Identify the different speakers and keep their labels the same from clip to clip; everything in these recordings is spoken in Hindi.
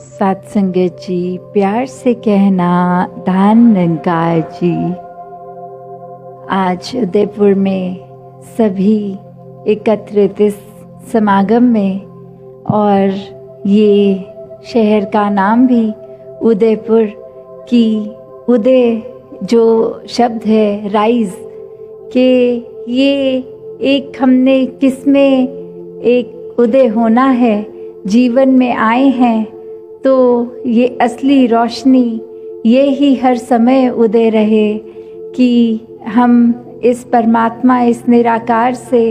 Speaker 1: सात संगत जी, प्यार से कहना धान निरंकार जी। आज उदयपुर में सभी एकत्रित इस समागम में, और ये शहर का नाम भी उदयपुर की उदय जो शब्द है राइज के, ये एक हमने किसमें एक उदय होना है, जीवन में आए हैं तो ये असली रोशनी ये ही हर समय उदय रहे कि हम इस परमात्मा, इस निराकार से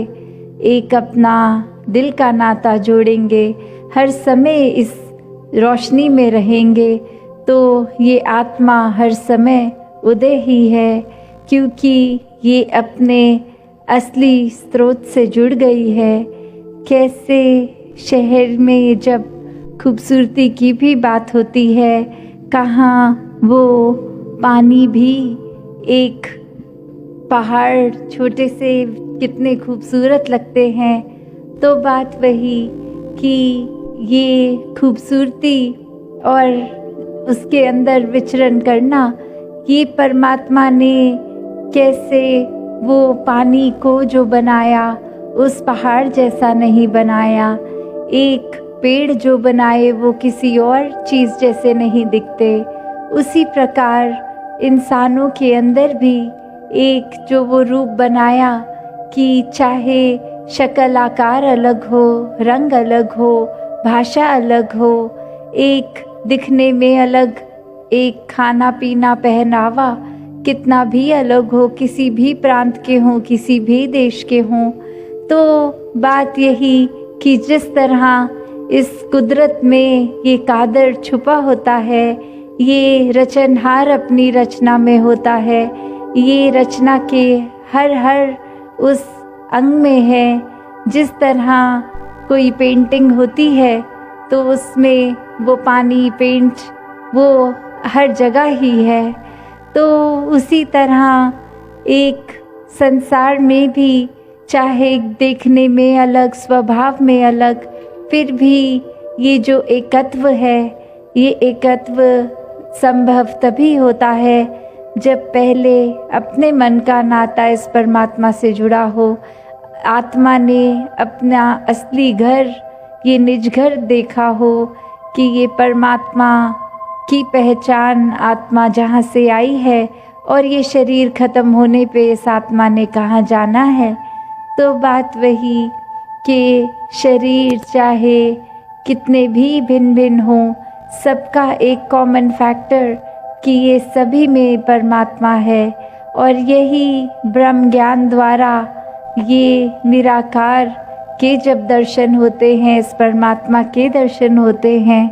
Speaker 1: एक अपना दिल का नाता जोड़ेंगे, हर समय इस रोशनी में रहेंगे तो ये आत्मा हर समय उदय ही है, क्योंकि ये अपने असली स्रोत से जुड़ गई है। कैसे शहर में जब खूबसूरती की भी बात होती है, कहाँ वो पानी भी एक पहाड़ छोटे से कितने खूबसूरत लगते हैं, तो बात वही कि ये खूबसूरती और उसके अंदर विचरण करना, ये परमात्मा ने कैसे वो पानी को जो बनाया उस पहाड़ जैसा नहीं बनाया, एक पेड़ जो बनाए वो किसी और चीज़ जैसे नहीं दिखते, उसी प्रकार इंसानों के अंदर भी एक जो वो रूप बनाया कि चाहे शक्ल आकार अलग हो, रंग अलग हो, भाषा अलग हो, एक दिखने में अलग, एक खाना पीना पहनावा कितना भी अलग हो, किसी भी प्रांत के हों, किसी भी देश के हों, तो बात यही कि जिस तरह इस कुदरत में ये कादर छुपा होता है, ये रचनहार अपनी रचना में होता है, ये रचना के हर उस अंग में है। जिस तरह कोई पेंटिंग होती है तो उसमें वो पानी, पेंट वो हर जगह ही है, तो उसी तरह एक संसार में भी चाहे देखने में अलग, स्वभाव में अलग, फिर भी ये जो एकत्व है, ये एकत्व संभव तभी होता है जब पहले अपने मन का नाता इस परमात्मा से जुड़ा हो, आत्मा ने अपना असली घर, ये निज घर देखा हो कि ये परमात्मा की पहचान आत्मा जहाँ से आई है और ये शरीर ख़त्म होने पे इस आत्मा ने कहाँ जाना है। तो बात वही कि शरीर चाहे कितने भी भिन्न भिन्न हों, सबका एक कॉमन फैक्टर कि ये सभी में परमात्मा है, और यही ब्रह्म ज्ञान द्वारा ये निराकार के जब दर्शन होते हैं, इस परमात्मा के दर्शन होते हैं,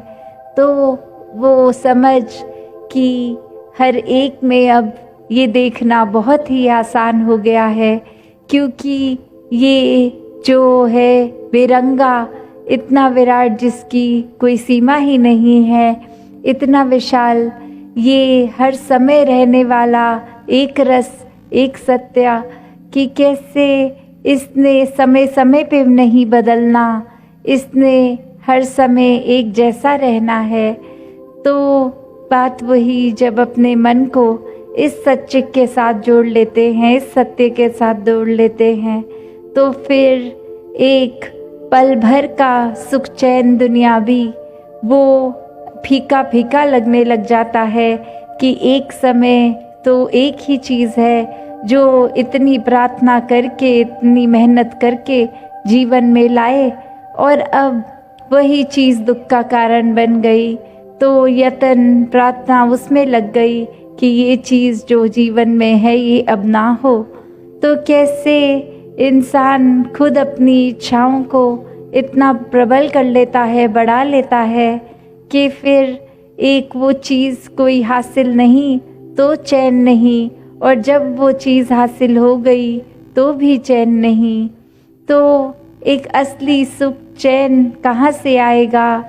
Speaker 1: तो वो समझ कि हर एक में अब ये देखना बहुत ही आसान हो गया है, क्योंकि ये जो है बेरंगा, इतना विराट जिसकी कोई सीमा ही नहीं है, इतना विशाल, ये हर समय रहने वाला एक रस, एक सत्य, कि कैसे इसने समय समय पे नहीं बदलना, इसने हर समय एक जैसा रहना है। तो बात वही, जब अपने मन को इस सच्चे के साथ जोड़ लेते हैं, इस सत्य के साथ जोड़ लेते हैं, तो फिर एक पल भर का सुख चैन दुनियावी वो फीका फीका लगने लग जाता है कि एक समय तो एक ही चीज़ है जो इतनी प्रार्थना करके, इतनी मेहनत करके जीवन में लाए, और अब वही चीज़ दुख का कारण बन गई, तो यतन प्रार्थना उसमें लग गई कि ये चीज़ जो जीवन में है ये अब ना हो। तो कैसे इंसान खुद अपनी इच्छाओं को इतना प्रबल कर लेता है, बढ़ा लेता है कि फिर एक वो चीज़ कोई हासिल नहीं तो चैन नहीं, और जब वो चीज़ हासिल हो गई तो भी चैन नहीं। तो एक असली सुख चैन कहाँ से आएगा?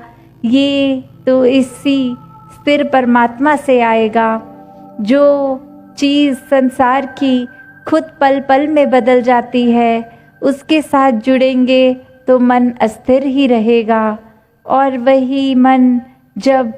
Speaker 1: ये तो इसी स्थिर परमात्मा से आएगा। जो चीज़ संसार की खुद पल पल में बदल जाती है, उसके साथ जुड़ेंगे तो मन अस्थिर ही रहेगा, और वही मन जब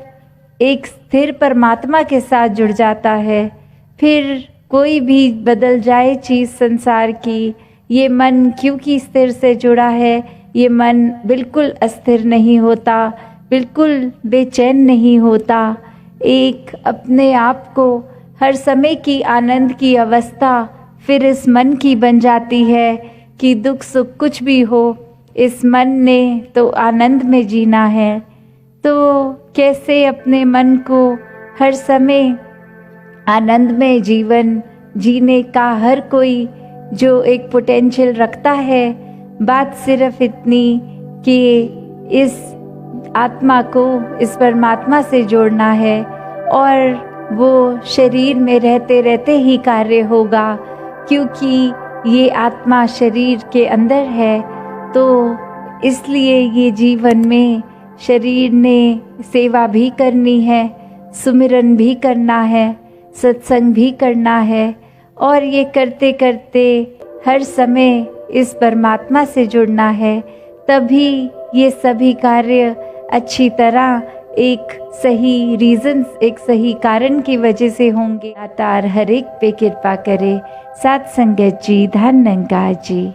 Speaker 1: एक स्थिर परमात्मा के साथ जुड़ जाता है, फिर कोई भी बदल जाए चीज़ संसार की, ये मन क्योंकि स्थिर से जुड़ा है, ये मन बिल्कुल अस्थिर नहीं होता, बिल्कुल बेचैन नहीं होता। एक अपने आप को हर समय की आनंद की अवस्था फिर इस मन की बन जाती है कि दुख सुख कुछ भी हो, इस मन ने तो आनंद में जीना है। तो कैसे अपने मन को हर समय आनंद में जीवन जीने का हर कोई जो एक पोटेंशियल रखता है, बात सिर्फ इतनी कि इस आत्मा को इस परमात्मा से जोड़ना है और वो शरीर में रहते रहते ही कार्य होगा, क्योंकि ये आत्मा शरीर के अंदर है। तो इसलिए ये जीवन में शरीर ने सेवा भी करनी है, सुमिरन भी करना है, सत्संग भी करना है, और ये करते करते हर समय इस परमात्मा से जुड़ना है। तभी ये सभी कार्य अच्छी तरह एक सही रीजंस, एक सही कारण की वजह से होंगे। अवतार हर एक पे कृपा करे। साथ संगत जी, धन निरंकार जी।